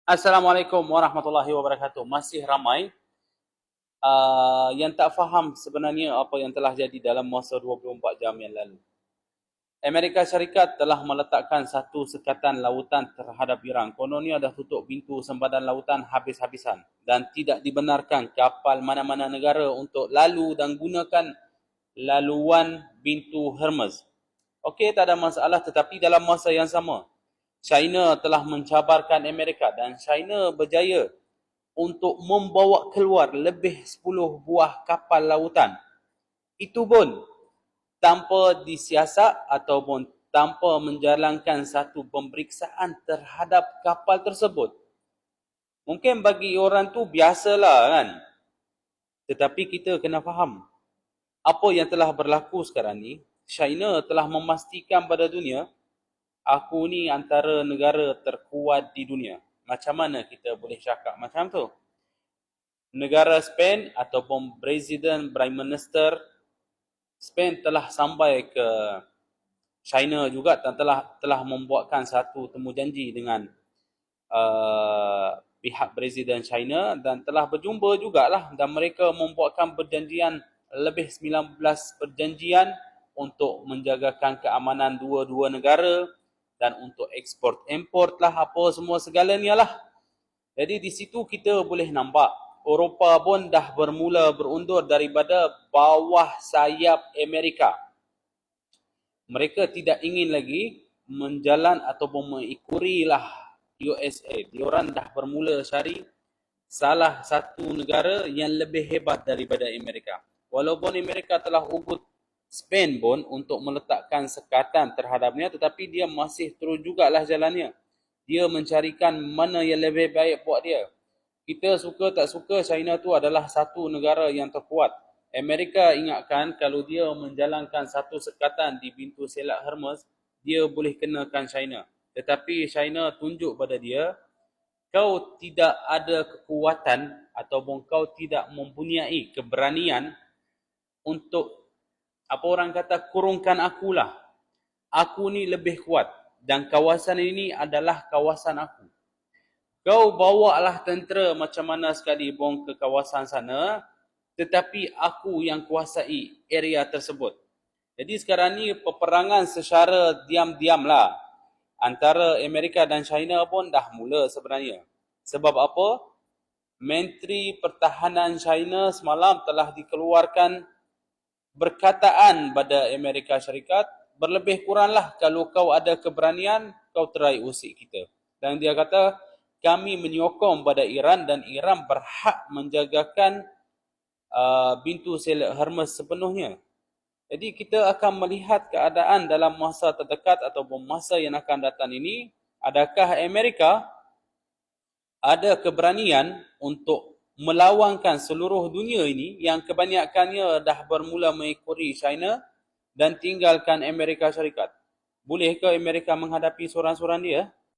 Assalamualaikum warahmatullahi wabarakatuh. Masih ramai yang tak faham sebenarnya apa yang telah jadi dalam masa 24 jam yang lalu. Amerika Syarikat telah meletakkan satu sekatan lautan terhadap Iran. Kononnya dah tutup pintu sempadan lautan habis-habisan dan tidak dibenarkan kapal mana-mana negara untuk lalu dan gunakan laluan pintu Hormuz. Okey, tak ada masalah, tetapi dalam masa yang sama, China telah mencabarkan Amerika dan China berjaya untuk membawa keluar lebih 10 buah kapal lautan. Itu pun tanpa disiasat ataupun tanpa menjalankan satu pemeriksaan terhadap kapal tersebut. Mungkin bagi orang tu biasalah kan. Tetapi kita kena faham apa yang telah berlaku sekarang ni. China telah memastikan pada dunia, aku ni antara negara terkuat di dunia. Macam mana kita boleh cakap macam tu? Negara Spain ataupun Presiden Prime Minister Spain telah sampai ke China juga dan telah membuatkan satu temujanji dengan pihak Presiden China dan telah berjumpa jugalah, dan mereka membuatkan perjanjian lebih 19 perjanjian untuk menjagakan keamanan dua-dua negara dan untuk ekspor import lah apa semua segalanya lah. Jadi di situ kita boleh nampak Eropah pun dah bermula berundur daripada bawah sayap Amerika. Mereka tidak ingin lagi menjalan ataupun mengikurilah USA. Diorang dah bermula cari salah satu negara yang lebih hebat daripada Amerika. Walaupun Amerika telah ugut Spain pun untuk meletakkan sekatan terhadapnya, tetapi dia masih terus jugalah jalannya. Dia mencarikan mana yang lebih baik buat dia. Kita suka tak suka, China tu adalah satu negara yang terkuat. Amerika ingatkan kalau dia menjalankan satu sekatan di pintu selat Hormuz, dia boleh kenakan China. Tetapi China tunjuk pada dia, kau tidak ada kekuatan ataupun kau tidak mempunyai keberanian untuk, apa orang kata, kurungkan akulah. Aku ni lebih kuat dan kawasan ini adalah kawasan aku. Kau bawalah tentera macam mana sekali pun ke kawasan sana, tetapi aku yang kuasai area tersebut. Jadi sekarang ni peperangan secara diam-diam lah antara Amerika dan China pun dah mula sebenarnya. Sebab apa? Menteri Pertahanan China semalam telah dikeluarkan berkataan pada Amerika Syarikat, berlebih kuranglah kalau kau ada keberanian, kau try usik kita. Dan dia kata, kami menyokong pada Iran dan Iran berhak menjagakan pintu selat Hormuz sepenuhnya. Jadi kita akan melihat keadaan dalam masa terdekat ataupun masa yang akan datang ini, adakah Amerika ada keberanian untuk melawankan seluruh dunia ini yang kebanyakannya dah bermula mengikuti China dan tinggalkan Amerika Syarikat. Bolehkah Amerika menghadapi seorang-seorang dia?